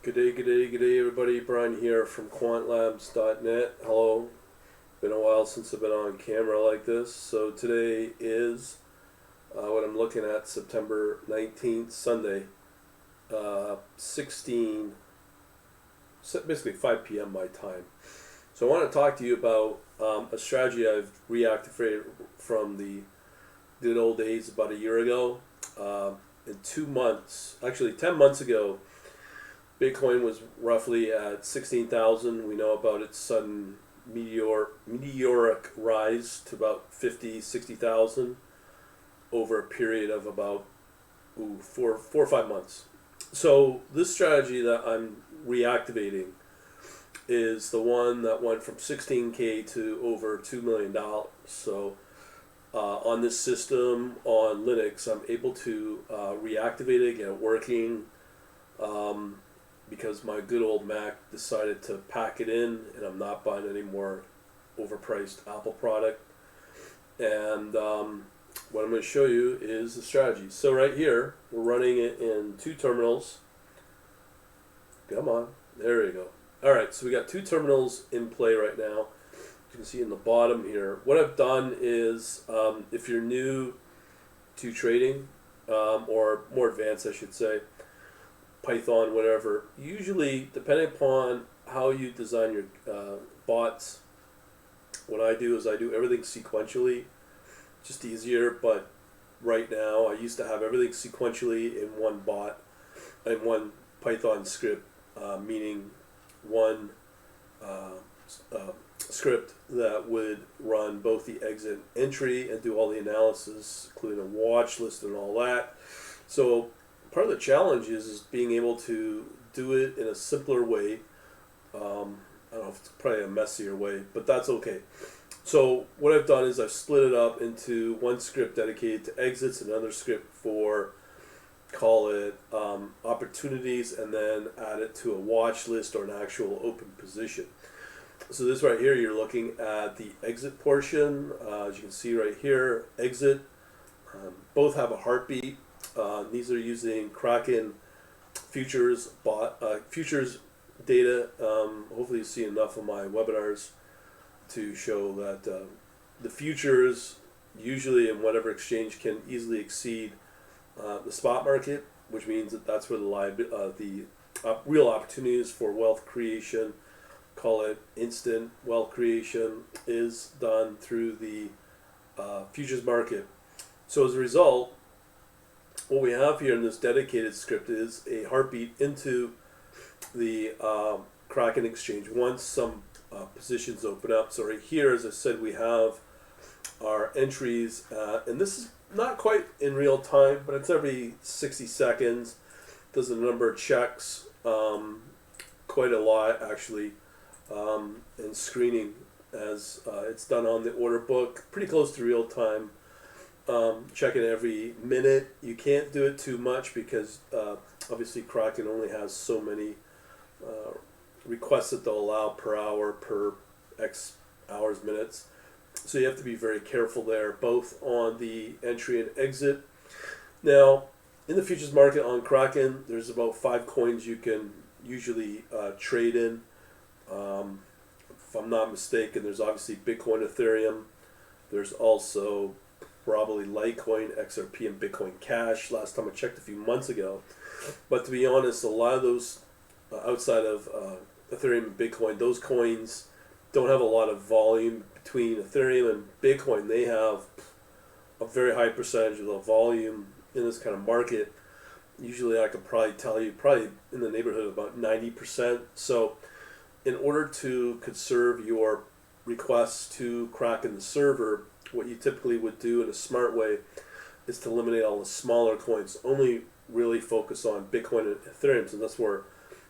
Good day, everybody. Brian here from quantlabs.net. Hello. Been a while since I've been on camera like this. So today is what I'm looking at, September 19th, Sunday, 16, basically 5 p.m. my time. So I want to talk to you about a strategy I've reactivated from the good old days about a year ago. In 2 months, actually 10 months ago, Bitcoin was roughly at 16,000. We know about its sudden meteoric rise to about 50, 60,000 over a period of about 4 or 5 months. So this strategy that I'm reactivating is the one that went from 16K to over $2 million. So on this system on Linux, I'm able to reactivate it, get it working. Because my good old Mac decided to pack it in, and I'm not buying any more overpriced Apple product. And what I'm going to show you is the strategy. So right here, we're running it in two terminals. Come on, there we go. All right, so we got two terminals in play right now. You can see in the bottom here. What I've done is, if you're new to trading, or more advanced, I should say, Python, whatever. Usually, depending upon how you design your bots, what I do is I do everything sequentially, just easier. But right now, I used to have everything sequentially in one bot, in one Python script, meaning one script that would run both the exit entry and do all the analysis, including a watch list and all that. So part of the challenge is being able to do it in a simpler way. I don't know if it's probably a messier way, but that's okay. So what I've done is I've split it up into one script dedicated to exits, another script for, call it, opportunities, and then add it to a watch list or an actual open position. So this right here, you're looking at the exit portion. As you can see right here, exit. Both have a heartbeat. These are using Kraken futures futures data. Hopefully you see enough of my webinars to show that the futures usually in whatever exchange can easily exceed the spot market, which means that that's where the real opportunities for wealth creation, call it instant wealth creation, is done through the futures market. So as a result, what we have here in this dedicated script is a heartbeat into the Kraken exchange once some positions open up. So right here, as I said, we have our entries, and this is not quite in real time, but it's every 60 seconds. Does a number of checks, quite a lot actually, and screening as it's done on the order book, pretty close to real time. Check it every minute. You can't do it too much because obviously Kraken only has so many requests that they'll allow per hour, per X hours, minutes. So you have to be very careful there, both on the entry and exit. Now, in the futures market on Kraken, there's about 5 coins you can usually trade in. If I'm not mistaken, there's obviously Bitcoin, Ethereum. There's also probably Litecoin, XRP, and Bitcoin Cash. Last time I checked a few months ago. But to be honest, a lot of those outside of Ethereum and Bitcoin, those coins don't have a lot of volume between Ethereum and Bitcoin. They have a very high percentage of the volume in this kind of market. Usually I could probably tell you, probably in the neighborhood of about 90%. So in order to conserve your requests to Kraken the server, what you typically would do in a smart way is to eliminate all the smaller coins. Only really focus on Bitcoin and Ethereum, and that's where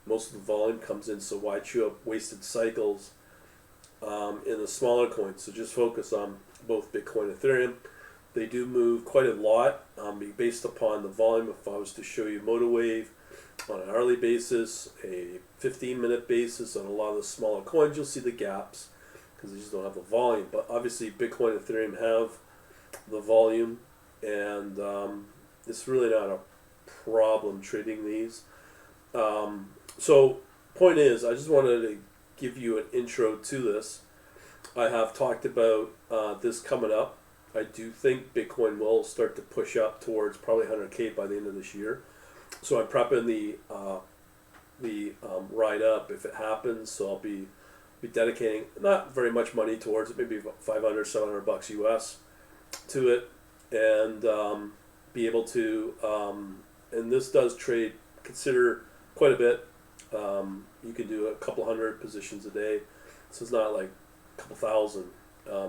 most of the volume comes in. So why chew up wasted cycles in the smaller coins? So just focus on both Bitcoin and Ethereum. They do move quite a lot based upon the volume. If I was to show you MotorWave on an hourly basis, a 15-minute basis on a lot of the smaller coins, you'll see the gaps because they just don't have the volume. But obviously Bitcoin and Ethereum have the volume, and it's really not a problem trading these. So, point is, I just wanted to give you an intro to this. I have talked about this coming up. I do think Bitcoin will start to push up towards probably 100K by the end of this year. So I'm prepping the ride up if it happens. So I'll be dedicating not very much money towards it, maybe about 500, $700 US to it, and be able to. And this does trade, consider quite a bit. You can do a couple hundred positions a day, so it's not like a couple thousand.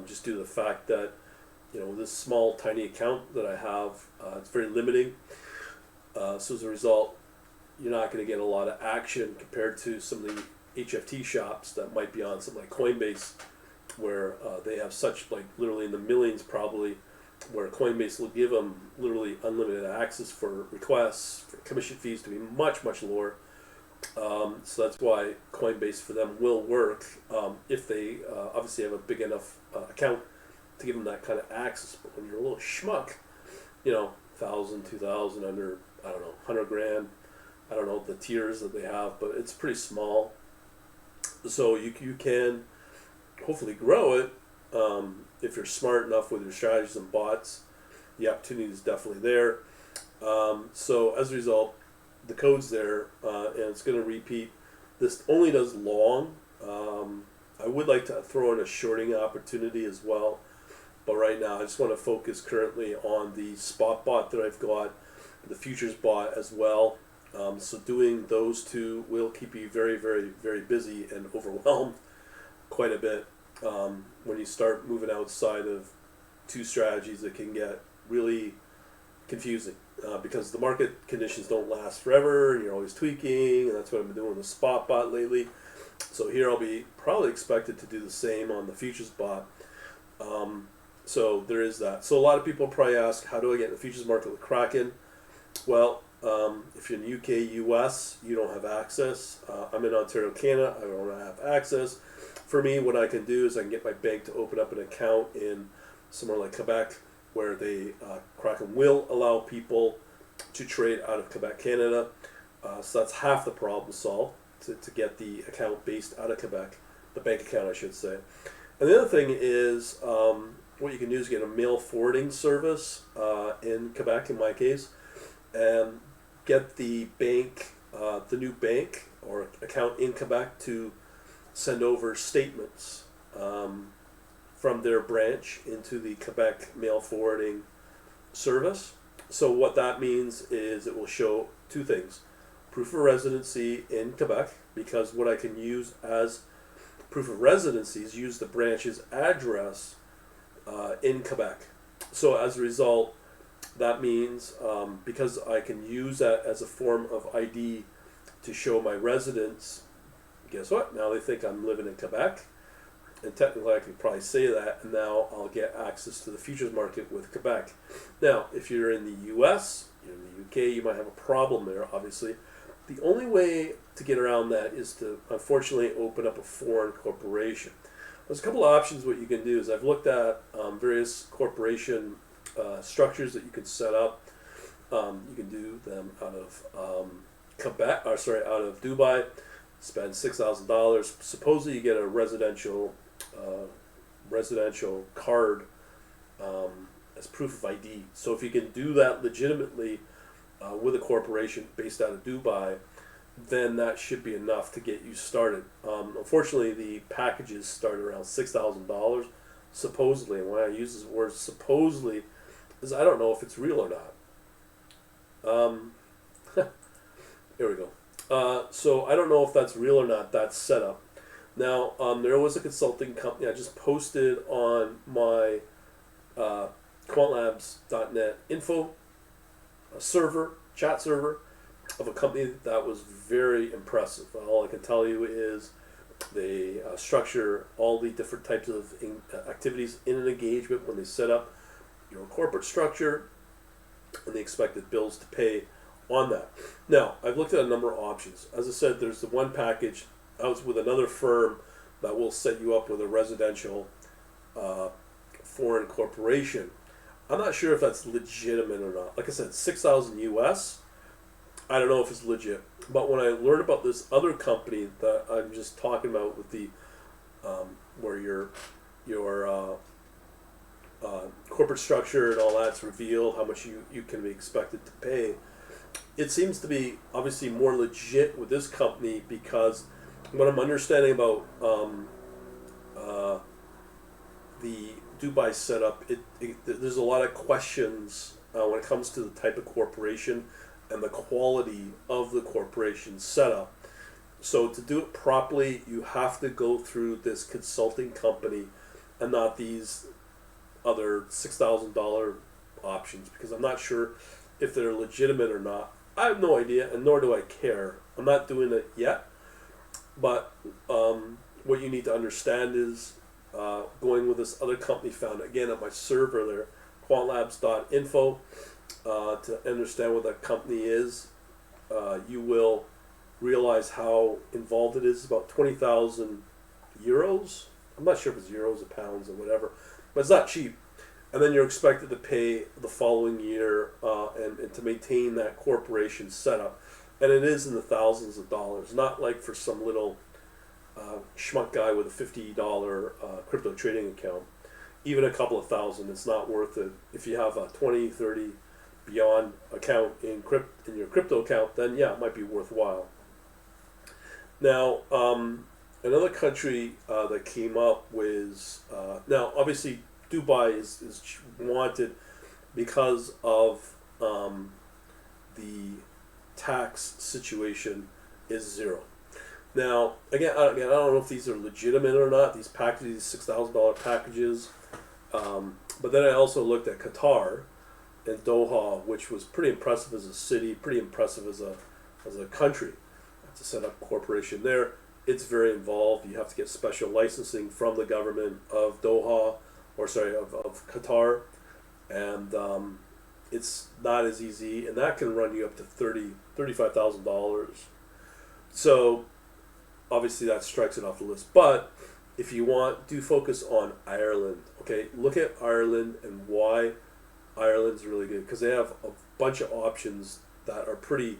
Just due to the fact that this small tiny account that I have, it's very limiting. So as a result, you're not going to get a lot of action compared to some of the HFT shops that might be on something like Coinbase, where they have such, like, literally in the millions probably, where Coinbase will give them literally unlimited access for requests, for commission fees to be much, much lower. So that's why Coinbase for them will work if they obviously have a big enough account to give them that kind of access. But when you're a little schmuck, 1,000, 2,000, under, I don't know, 100 grand, I don't know the tiers that they have, but it's pretty small. So you can hopefully grow it if you're smart enough with your strategies and bots. The opportunity is definitely there. So as a result, the code's there, and it's going to repeat. This only does long. I would like to throw in a shorting opportunity as well, but right now I just want to focus currently on the spot bot that I've got, the futures bot as well. So doing those two will keep you very, very, very busy and overwhelmed quite a bit. When you start moving outside of two strategies, it can get really confusing because the market conditions don't last forever, and you're always tweaking, and that's what I've been doing with the spot bot lately. So here I'll be probably expected to do the same on the futures bot. So there is that. So a lot of people probably ask, how do I get in the futures market with Kraken? Well, if you're in the UK, US, you don't have access. I'm in Ontario, Canada. I don't have access. For me, what I can do is I can get my bank to open up an account in somewhere like Quebec, where Kraken will allow people to trade out of Quebec, Canada. So that's half the problem solved, to get the account based out of Quebec, the bank account I should say. And the other thing is what you can do is get a mail forwarding service in Quebec in my case, and get the bank, the new bank or account in Quebec to send over statements from their branch into the Quebec mail forwarding service. So what that means is it will show two things: proof of residency in Quebec, because what I can use as proof of residency is use the branch's address in Quebec. So as a result, that means because I can use that as a form of ID to show my residence, guess what? Now they think I'm living in Quebec, and technically I could probably say that, and now I'll get access to the futures market with Quebec. Now, if you're in the US, you're in the UK, you might have a problem there, obviously. The only way to get around that is to, unfortunately, open up a foreign corporation. There's a couple of options. What you can do is I've looked at various corporation structures that you could set up. You can do them out of out of Dubai. Spend $6,000. Supposedly you get a residential card as proof of ID. So if you can do that legitimately with a corporation based out of Dubai, then that should be enough to get you started. Unfortunately, the packages start around $6,000 supposedly, and when I use this word supposedly, is I don't know if it's real or not. Here we go. So I don't know if that's real or not, that setup. Now, there was a consulting company I just posted on my quantlabs.net info chat server of a company that was very impressive. All I can tell you is they structure all the different types of activities in an engagement when they set up your corporate structure, and the expected bills to pay on that. Now, I've looked at a number of options. As I said, there's the one package. I was with another firm that will set you up with a residential foreign corporation. I'm not sure if that's legitimate or not. Like I said, 6,000 US. I don't know if it's legit. But when I learned about this other company that I'm just talking about with the where your corporate structure and all that's revealed, how much you can be expected to pay, it seems to be obviously more legit with this company because what I'm understanding about the Dubai setup, there's a lot of questions when it comes to the type of corporation and the quality of the corporation setup. So to do it properly, you have to go through this consulting company and not these other $6,000 options, because I'm not sure if they're legitimate or not. I have no idea, and nor do I care. I'm not doing it yet. But what you need to understand is going with this other company found again at my server there, quantlabs.info, to understand what that company is. You will realize how involved it is. About 20,000 euros. I'm not sure if it's euros or pounds or whatever, but it's not cheap. And then you're expected to pay the following year and to maintain that corporation setup. And it is in the thousands of dollars, not like for some little schmuck guy with a $50 crypto trading account. Even a couple of thousand, it's not worth it. If you have a 20, 30 beyond account in your crypto account, then yeah, it might be worthwhile. Now, another country that came up was, now obviously Dubai is wanted because of the tax situation is zero. Now, again, I don't know if these are legitimate or not, these packages, $6,000 packages. But then I also looked at Qatar and Doha, which was pretty impressive as a city, pretty impressive as a country. To set up a corporation there, it's very involved. You have to get special licensing from the government of Doha, of Qatar, and it's not as easy, and that can run you up to $35,000. So obviously that strikes it off the list. But if you want, do focus on Ireland. Okay, look at Ireland and why Ireland's really good, because they have a bunch of options that are pretty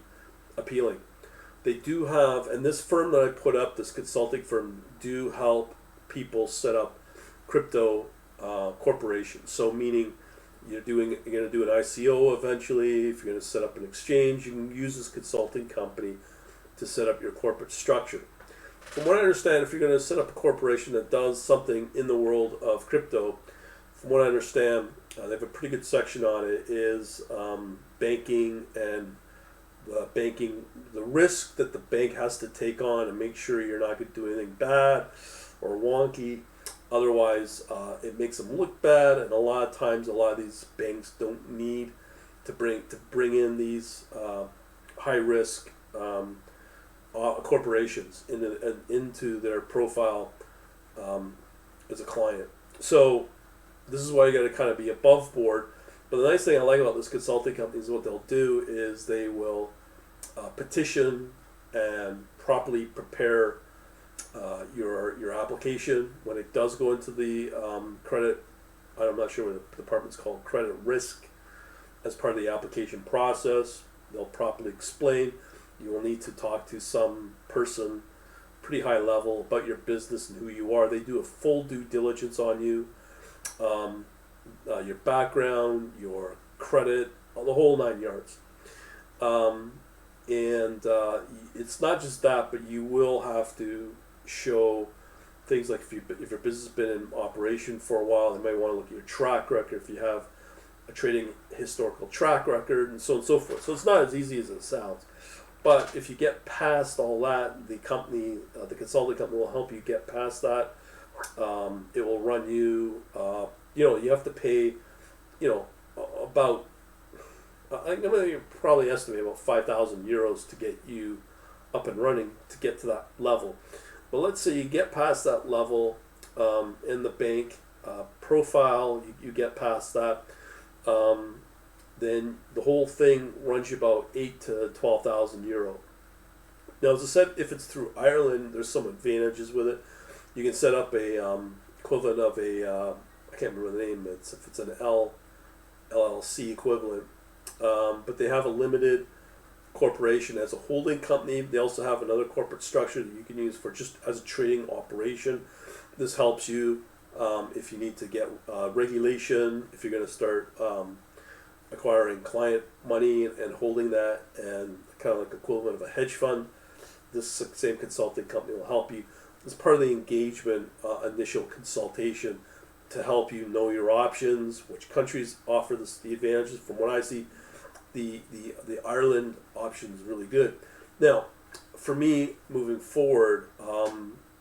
appealing. They do have, and this firm that I put up, this consulting firm, do help people set up crypto corporations. So meaning you're going to do an ICO eventually. If you're going to set up an exchange, you can use this consulting company to set up your corporate structure. From what I understand, if you're going to set up a corporation that does something in the world of crypto, from what I understand, they have a pretty good section on it, is banking and the risk that the bank has to take on and make sure you're not going to do anything bad or wonky. Otherwise, it makes them look bad, and a lot of times, a lot of these banks don't need to bring in these high risk corporations into their profile as a client. So this is why you got to kind of be above board. But the nice thing I like about this consulting company is what they'll do is they will petition and properly prepare your application when it does go into the credit. I'm not sure what the department's called, credit risk, as part of the application process. They'll properly explain. You will need to talk to some person pretty high level about your business and who you are. They do a full due diligence on you, your background, your credit, the whole 9 yards. And it's not just that, but you will have to show things like if your business has been in operation for a while, they may want to look at your track record if you have a trading historical track record, and so on and so forth. So it's not as easy as it sounds. But if you get past all that, the company, the consulting company will help you get past that. It will run you, you have to pay, about, I'm going to probably estimate about 5,000 euros to get you up and running to get to that level. But let's say you get past that level in the bank profile, you get past that. Then the whole thing runs you about 8 to 12,000 euro. Now, as I said, if it's through Ireland, there's some advantages with it. You can set up a equivalent of a I can't remember the name. If it's an LLC equivalent, but they have a limited corporation as a holding company. They also have another corporate structure that you can use for just as a trading operation. This helps you if you need to get regulation, if you're going to start acquiring client money and holding that, and kind of like equivalent of a hedge fund. This same consulting company will help you as part of the engagement initial consultation to help you know your options, which countries offer the advantages. From what I see, the Ireland option is really good. Now, for me, moving forward,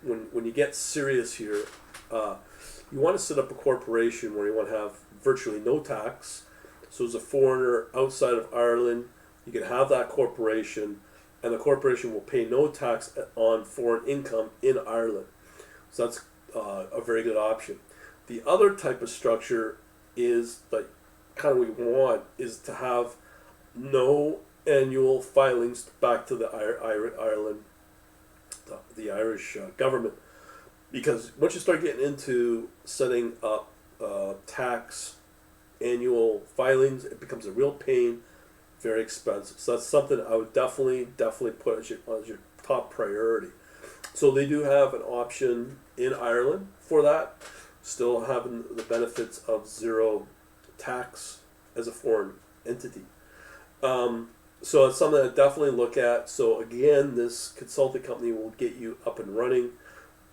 when you get serious here, you want to set up a corporation where you want to have virtually no tax. So as a foreigner outside of Ireland, you can have that corporation, and the corporation will pay no tax on foreign income in Ireland. So that's a very good option. The other type of structure is, like, kind of what we want, is to have no annual filings back to the Ireland, the Irish government. Because once you start getting into setting up tax annual filings, it becomes a real pain, very expensive. So that's something I would definitely put as your top priority. So they do have an option in Ireland for that, still having the benefits of zero tax as a foreign entity. So it's something I definitely look at. So again, this consulting company will get you up and running.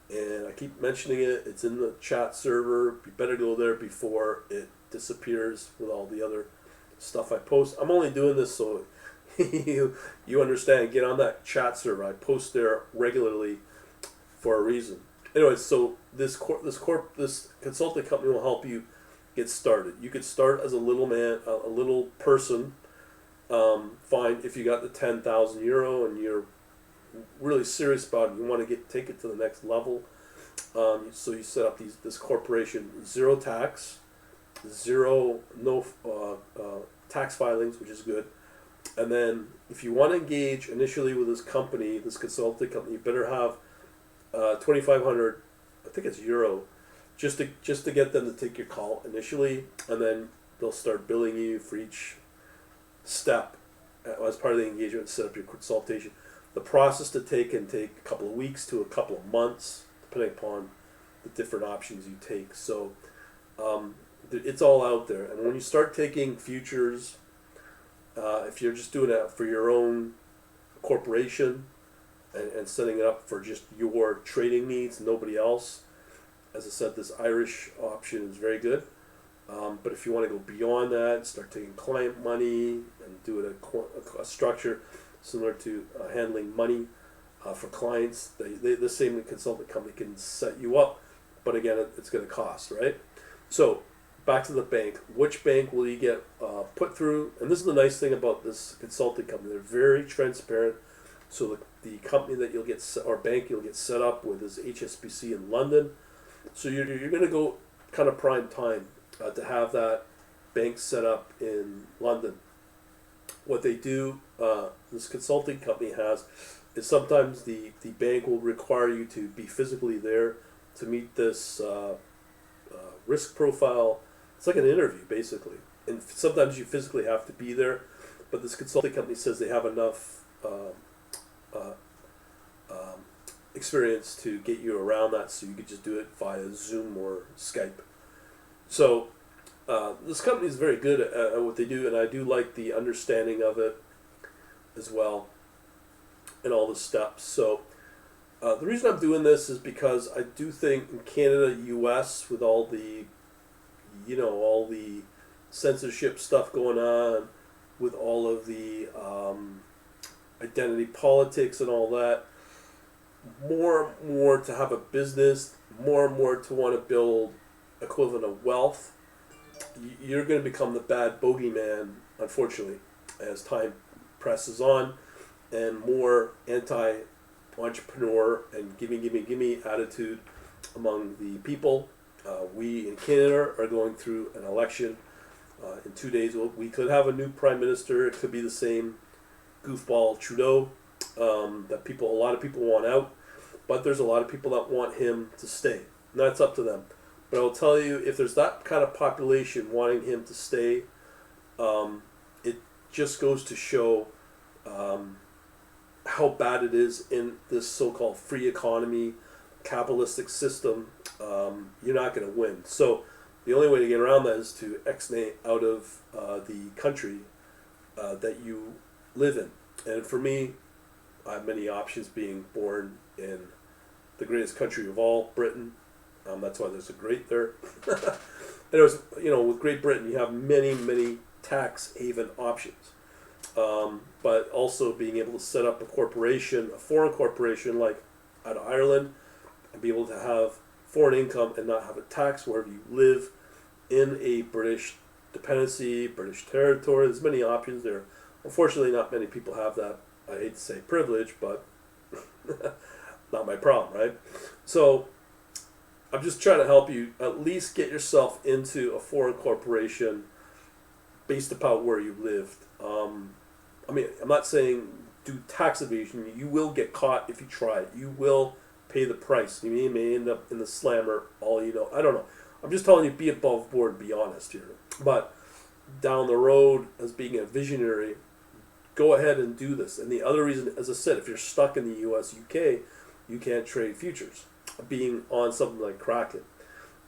And I keep mentioning it. It's in the chat server. You better go there before it disappears with all the other stuff I post. I'm only doing this so you understand. Get on that chat server. I post there regularly for a reason. Anyway, so this consulting company will help you get started. You could start as a little person. Fine, if you got the €10,000 and you're really serious about it, you want to take it to the next level. So you set up this corporation, zero tax, no tax filings, which is good. And then if you want to engage initially with this company, this consulting company, you better have 2,500, I think it's euro, just to get them to take your call initially, and then they'll start billing you for each step as part of the engagement, set up your consultation. The process can take a couple of weeks to a couple of months, depending upon the different options you take. So it's all out there. And when you start taking futures, if you're just doing it for your own corporation and setting it up for just your trading needs, nobody else, as I said, this Irish option is very good. But if you want to go beyond that, start taking client money and do it a structure similar to handling money for clients, the same consultant company can set you up, but again, it's going to cost, right? So back to the bank. Which bank will you get put through? And this is the nice thing about this consulting company. They're very transparent. So the company that bank you'll get set up with is HSBC in London. So you're going to go kind of prime time to have that bank set up in London. What they do, this consulting company is sometimes the bank will require you to be physically there to meet this risk profile. It's like an interview, basically. And sometimes you physically have to be there, but this consulting company says they have enough experience to get you around that, so you could just do it via Zoom or Skype. So this company is very good at what they do, and I do like the understanding of it as well and all the steps. So the reason I'm doing this is because I do think in Canada, US, with all the censorship stuff going on, with all of the identity politics and all that, more and more to have a business, more and more to want to build equivalent of wealth, you're going to become the bad bogeyman, unfortunately, as time presses on, and more anti-entrepreneur and gimme attitude among the people. We in Canada are going through an election. In 2 days, we could have a new prime minister. It could be the same goofball Trudeau that a lot of people want out, but there's a lot of people that want him to stay. And that's up to them. But I'll tell you, if there's that kind of population wanting him to stay, it just goes to show how bad it is in this so-called free economy, capitalistic system, you're not going to win. So the only way to get around that is to exnate out of the country that you live in. And for me, I have many options being born in the greatest country of all, Britain. That's why there's a great there. And it was, with Great Britain, you have many, many tax haven options. But also being able to set up a corporation, a foreign corporation like out of Ireland, and be able to have foreign income and not have a tax wherever you live in a British dependency, British territory. There's many options there. Unfortunately, not many people have that. I hate to say privilege, but not my problem, right? So I'm just trying to help you at least get yourself into a foreign corporation based upon where you lived. I'm not saying do tax evasion. You will get caught if you try it. You will pay the price. You may end up in the slammer, all you know. I don't know. I'm just telling you, be above board, be honest here. But down the road, as being a visionary, go ahead and do this. And the other reason, as I said, if you're stuck in the US, UK, you can't trade futures, being on something like Kraken.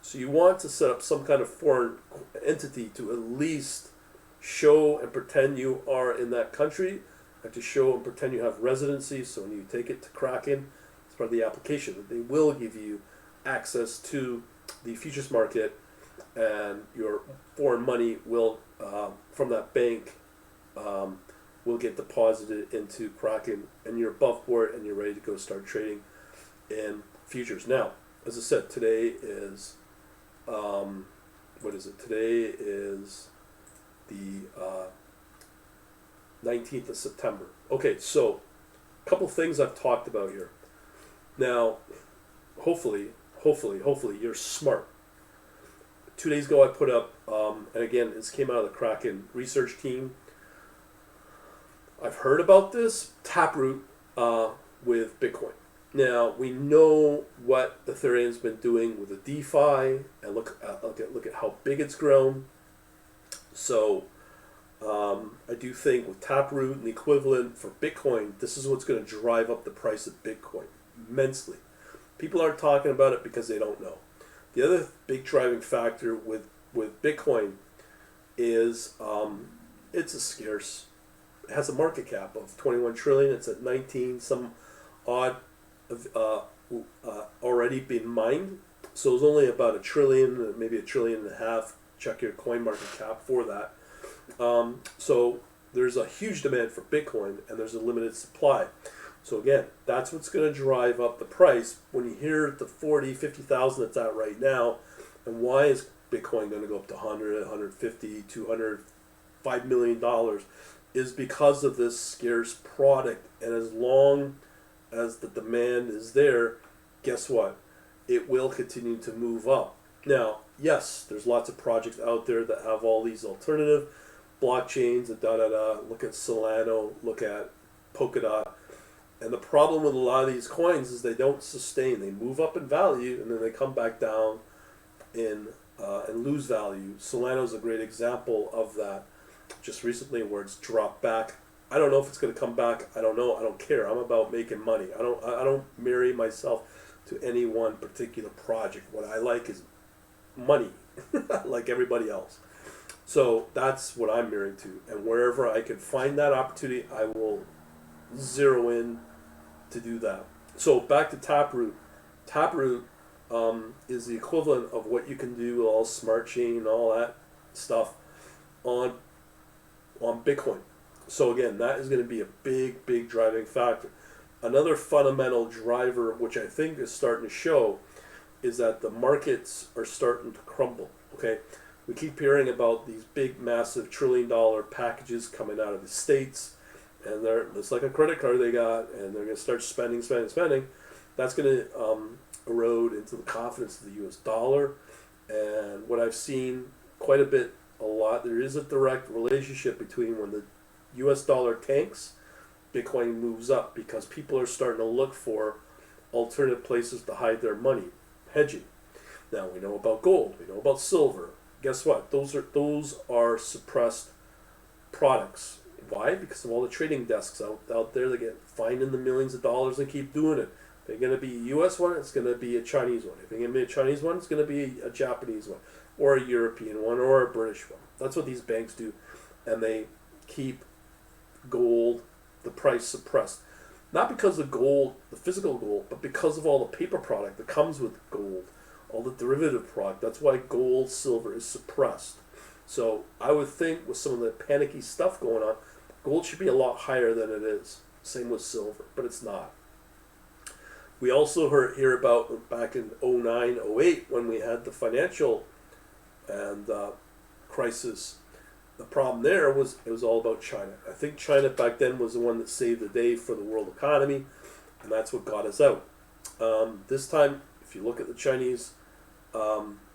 So you want to set up some kind of foreign entity to at least show and pretend you are in that country, and to show and pretend you have residency. So when you take it to Kraken, it's part of the application that they will give you access to the futures market, and your foreign money will, from that bank, will get deposited into Kraken, and you're above board and you're ready to go start trading in futures. Now, as I said, today is, what is it? Today is the 19th of September. Okay, so a couple things I've talked about here. Now, hopefully you're smart. 2 days ago I put up, and again, this came out of the Kraken research team. I've heard about this Taproot with Bitcoin. Now we know what Ethereum's been doing with the DeFi, and look at how big it's grown. So I do think with Taproot and the equivalent for Bitcoin, this is what's going to drive up the price of Bitcoin immensely. People aren't talking about it because they don't know. The other big driving factor with Bitcoin is it's a scarce. It has a market cap of 21 trillion. It's at 19 some odd already been mined. So it's only about a trillion, maybe a trillion and a half. Check your coin market cap for that. So there's a huge demand for Bitcoin, and there's a limited supply. So again, that's what's going to drive up the price. When you hear the 40, 50,000 it's at right now, and why is Bitcoin going to go up to 100, 150, 200, $5 million, is because of this scarce product. And as long as the demand is there, guess what? It will continue to move up. Now, yes, there's lots of projects out there that have all these alternative blockchains and Look at Solana, look at Polkadot. And the problem with a lot of these coins is they don't sustain. They move up in value and then they come back down in and lose value. Solana is a great example of that. Just recently, where it's dropped back. I don't know if it's going to come back. I don't know. I don't care. I'm about making money. I don't marry myself to any one particular project. What I like is money, like everybody else. So that's what I'm married to. And wherever I can find that opportunity, I will zero in to do that. So back to Taproot. Taproot is the equivalent of what you can do with all smart chain and all that stuff on Bitcoin. So again, that is going to be a big driving factor. Another fundamental driver, which I think is starting to show, is that the markets are starting to crumble. Okay, we keep hearing about these big, massive trillion-dollar packages coming out of the States, and it's like a credit card they got, and they're going to start spending. That's going to erode into the confidence of the U.S. dollar. And what I've seen quite a lot, there is a direct relationship between when the U.S. dollar tanks, Bitcoin moves up, because people are starting to look for alternative places to hide their money, hedging. Now we know about gold, we know about silver. Guess what? Those are suppressed products. Why? Because of all the trading desks out there that get fined in the millions of dollars and keep doing it. If they're going to be a U.S. one, it's going to be a Chinese one. If they're going to be a Chinese one, it's going to be a Japanese one, or a European one, or a British one. That's what these banks do, and they keep gold, the price suppressed. Not because of gold, the physical gold, but because of all the paper product that comes with gold, all the derivative product. That's why gold, silver is suppressed. So I would think with some of the panicky stuff going on, gold should be a lot higher than it is. Same with silver, but it's not. We also hear about back in 09, 08 when we had the financial and crisis. The problem there was it was all about China. I think China back then was the one that saved the day for the world economy, and that's what got us out. This time, if you look at the Chinese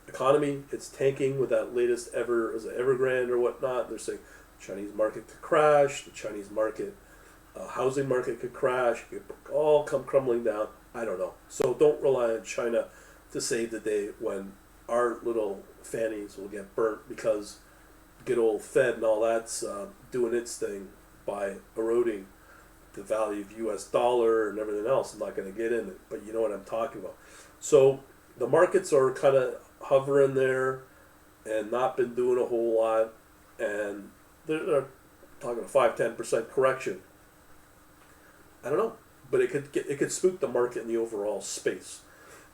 economy, it's tanking with that latest Evergrande or whatnot. They're saying the Chinese market could crash, the Chinese market, housing market could crash, it could all come crumbling down. I don't know. So don't rely on China to save the day when our little fannies will get burnt because good old Fed and all that's doing its thing by eroding the value of U.S. dollar and everything else. I'm not going to get in it, but you know what I'm talking about. So the markets are kind of hovering there and not been doing a whole lot, and they're talking a 5-10% correction. I don't know, but it could spook the market in the overall space.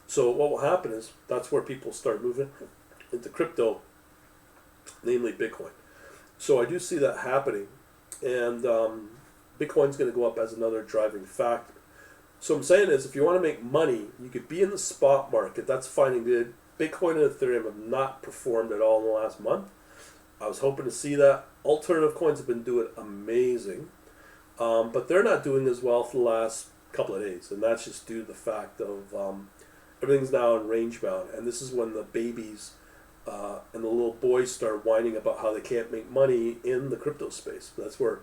So what will happen is that's where people start moving into crypto, namely Bitcoin. So I do see that happening, and Bitcoin's going to go up as another driving factor. So I'm saying is, if you want to make money, you could be in the spot market. That's fine and good. Bitcoin and Ethereum have not performed at all in the last month. I was hoping to see that. Alternative coins have been doing amazing, but they're not doing as well for the last couple of days, and that's just due to the fact of everything's now in range bound, and this is when the babies and the little boys start whining about how they can't make money in the crypto space. That's where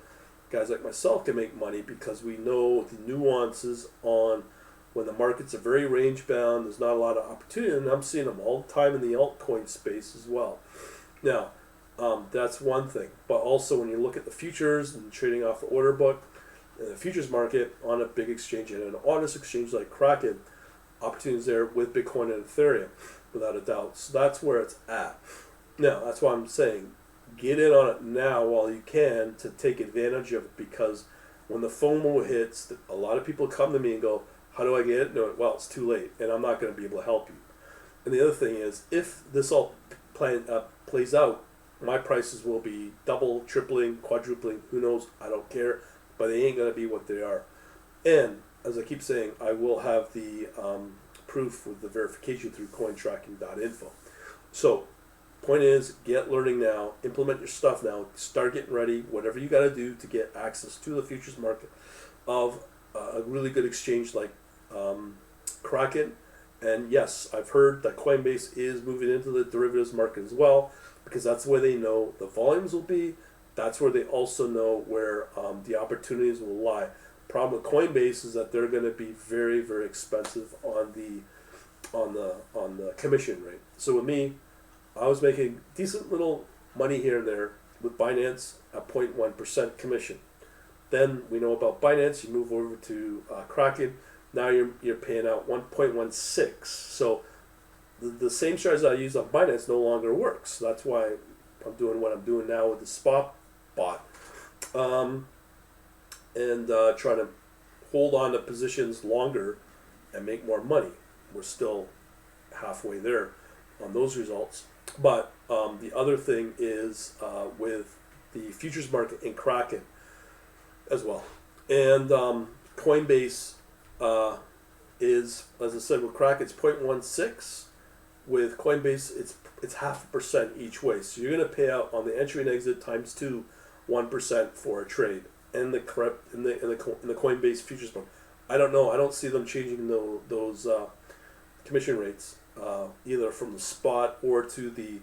guys like myself can make money because we know the nuances on when the markets are very range bound, there's not a lot of opportunity, and I'm seeing them all the time in the altcoin space as well. Now, that's one thing, but also when you look at the futures and trading off the order book, in the futures market on a big exchange and an honest exchange like Kraken, opportunities there with Bitcoin and Ethereum, without a doubt. So that's where it's at. Now, that's why I'm saying get in on it now while you can to take advantage of it, because when the FOMO hits, a lot of people come to me and go, how do I get it? No, well, it's too late, and I'm not going to be able to help you. And the other thing is, if this all plays out, my prices will be double, tripling, quadrupling, who knows, I don't care, but they ain't going to be what they are. And, as I keep saying, I will have the proof with the verification through cointracking.info. So, point is, get learning now, implement your stuff now, start getting ready, whatever you got to do to get access to the futures market of a really good exchange like Kraken. And yes, I've heard that Coinbase is moving into the derivatives market as well, because that's where they know the volumes will be. That's where they also know where the opportunities will lie. Problem with Coinbase is that they're going to be very, very expensive on the commission rate. So with me, I was making decent little money here and there with Binance at 0.1% commission. Then we know about Binance. You move over to Kraken. Now you're paying out 1.16. So the same strategy I use on Binance no longer works. That's why I'm doing what I'm doing now with the spot bot, and trying to hold on to positions longer and make more money. We're still halfway there on those results. But the other thing is with the futures market in Kraken as well. And Coinbase is, as I said, with Kraken, it's 0.16. With Coinbase, it's 0.5% each way. So you're going to pay out on the entry and exit times 2, 1% for a trade. And the Coinbase futures market. I don't know. I don't see them changing those commission rates either from the spot or to the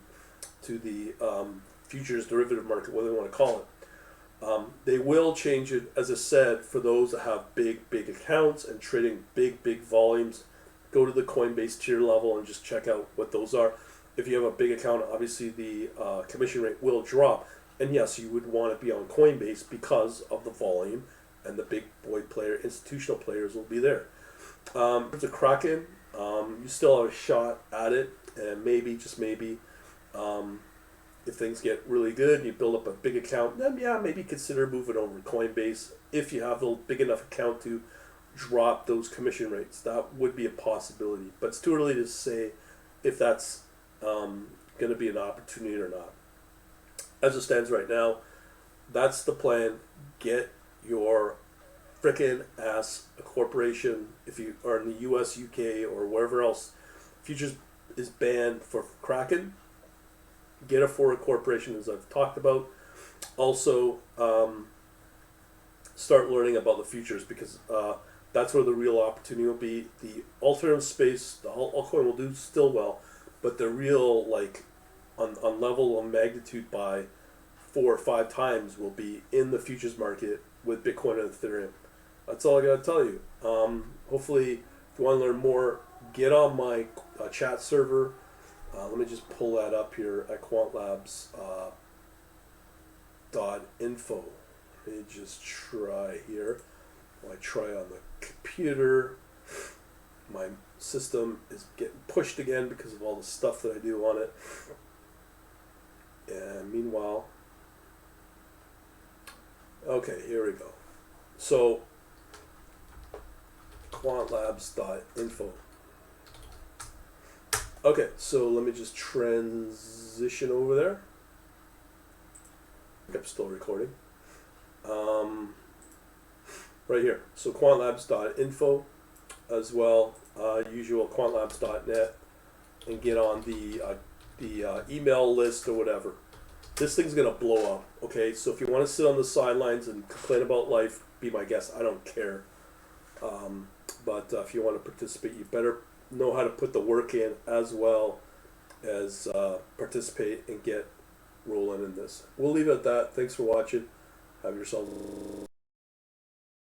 futures derivative market, whatever they want to call it. They will change it, as I said, for those that have big accounts and trading big volumes. Go to the Coinbase tier level and just check out what those are. If you have a big account, obviously the commission rate will drop. And yes, you would want to be on Coinbase because of the volume, and the big boy player, institutional players will be there. The Kraken, you still have a shot at it, and maybe, just maybe, if things get really good and you build up a big account, then yeah, maybe consider moving over to Coinbase if you have a big enough account to drop those commission rates. That would be a possibility, but it's too early to say if that's going to be an opportunity or not. As it stands right now, that's the plan. Get your frickin' ass a corporation. If you are in the US, UK, or wherever else, futures is banned for Kraken. Get a foreign corporation, as I've talked about. Also, start learning about the futures, because that's where the real opportunity will be. The alternative space, the altcoin will do still well, but the real, like, on level of magnitude by 4 or 5 times will be in the futures market with Bitcoin and Ethereum. That's all I gotta tell you. Hopefully, if you want to learn more, get on my chat server. Let me just pull that up here at quantlabs.info. Let me just try here. I try on the computer. My system is getting pushed again because of all the stuff that I do on it. And meanwhile, okay, here we go. So, quantlabs.info. Okay, so let me just transition over there. I'm still recording. Right here. So quantlabs.info as well. Usual quantlabs.net, and get on the email list or whatever. This thing's gonna blow up. Okay, so if you want to sit on the sidelines and complain about life, be my guest. I don't care. But if you want to participate, you better know how to put the work in as well as participate and get rolling in this. We'll leave it at that. Thanks for watching. Have yourselves